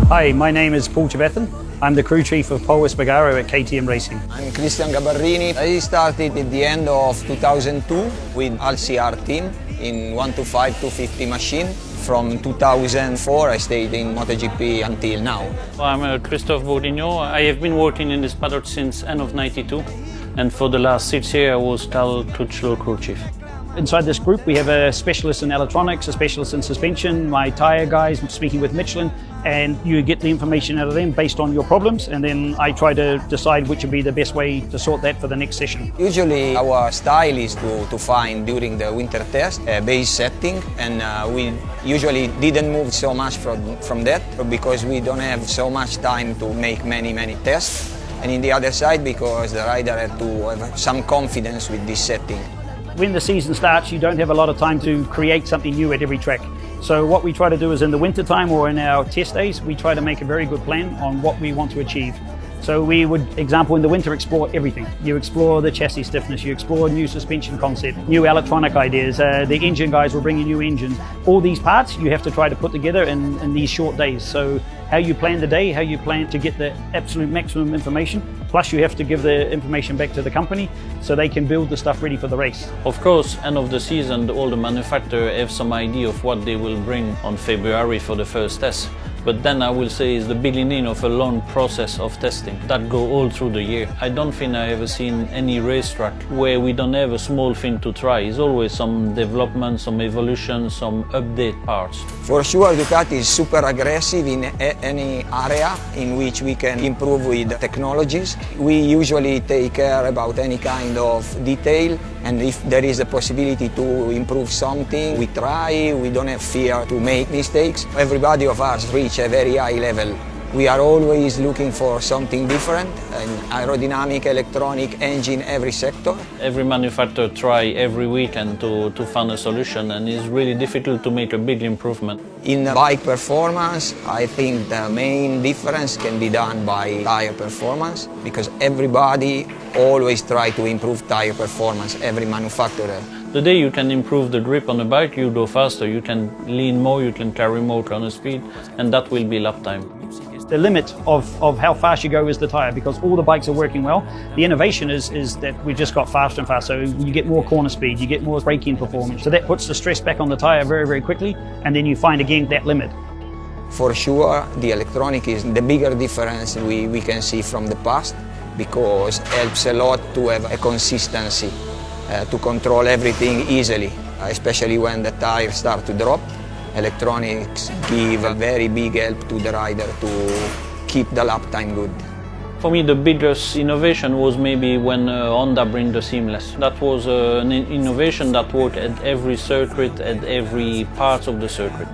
Hi, my name is Paul Chevethan. I'm the crew chief of Pole Espargaro at KTM Racing. I'm Christian Gabarrini. I started at the end of 2002 with LCR team in 125 250 machine. From 2004 I stayed in MotoGP until now. I'm Christophe Bourdignon. I have been working in this paddock since end of '92, and for the last 6 years I was Carl Crutchlow crew chief. Inside this group we have a specialist in electronics, a specialist in suspension, my tyre guys speaking with Michelin, and you get the information out of them based on your problems, and then I try to decide which would be the best way to sort that for the next session. Usually our style is to find during the winter test a base setting, and we usually didn't move so much from that because we don't have so much time to make many tests, and in the other side because the rider had to have some confidence with this setting. When the season starts, you don't have a lot of time to create something new at every track. So what we try to do is in the winter time or in our test days, we try to make a very good plan on what we want to achieve. So we would, example, in the winter explore everything. You explore the chassis stiffness, you explore new suspension concept, new electronic ideas, the engine guys will bring you new engines. All these parts you have to try to put together in these short days. So how you plan the day, how you plan to get the absolute maximum information, plus you have to give the information back to the company so they can build the stuff ready for the race. Of course, end of the season, all the manufacturers have some idea of what they will bring on February for the first test. But then I will say is the beginning of a long process of testing that go all through the year. I don't think I ever seen any racetrack where we don't have a small thing to try. It's always some development, some evolution, some update parts. For sure Ducati is super aggressive in any area in which we can improve with technologies. We usually take care about any kind of detail, and if there is a possibility to improve something, we try. We don't have fear to make mistakes. Everybody of us reach a very high level. We are always looking for something different, an aerodynamic, electronic, engine, every sector. Every manufacturer try every weekend to find a solution, and it's really difficult to make a big improvement. In bike performance, I think the main difference can be done by tire performance, because everybody always try to improve tire performance, every manufacturer. The day you can improve the grip on the bike, you go faster, you can lean more, you can carry more corner speed, and that will be lap time. The limit of how fast you go is the tyre, because all the bikes are working well. The innovation is that we've just got faster and faster, so you get more corner speed, you get more braking performance. So that puts the stress back on the tyre very quickly, and then you find again that limit. For sure, the electronic is the bigger difference we can see from the past, because it helps a lot to have a consistency, to control everything easily, especially when the tires start to drop. Electronics give a very big help to the rider to keep the lap time good. For me, the biggest innovation was maybe when Honda bring the seamless. That was an innovation that worked at every circuit, at every part of the circuit.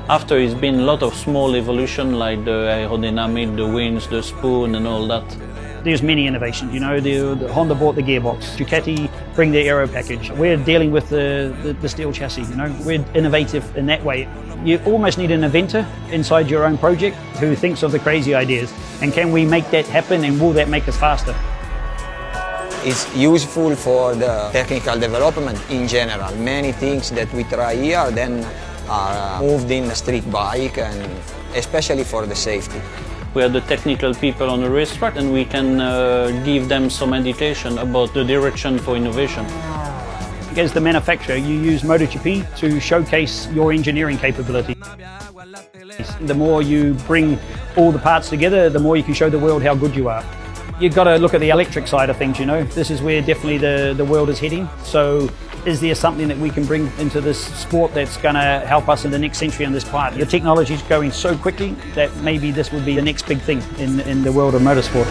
After it's been a lot of small evolution like the aerodynamic, the wings, the spoon and all that. There's many innovations, you know, the Honda bought the gearbox, Ducati bring the aero package. We're dealing with the steel chassis, you know, we're innovative in that way. You almost need an inventor inside your own project who thinks of the crazy ideas, and can we make that happen, and will that make us faster? It's useful for the technical development in general. Many things that we try here then are moved in a street bike, and especially for the safety. We are the technical people on the racetrack, and we can give them some education about the direction for innovation. As the manufacturer, you use MotoGP to showcase your engineering capability. The more you bring all the parts together, the more you can show the world how good you are. You've got to look at the electric side of things, you know. This is where definitely the world is heading. So is there something that we can bring into this sport that's going to help us in the next century on this part? The technology is going so quickly that maybe this would be the next big thing in the world of motorsport.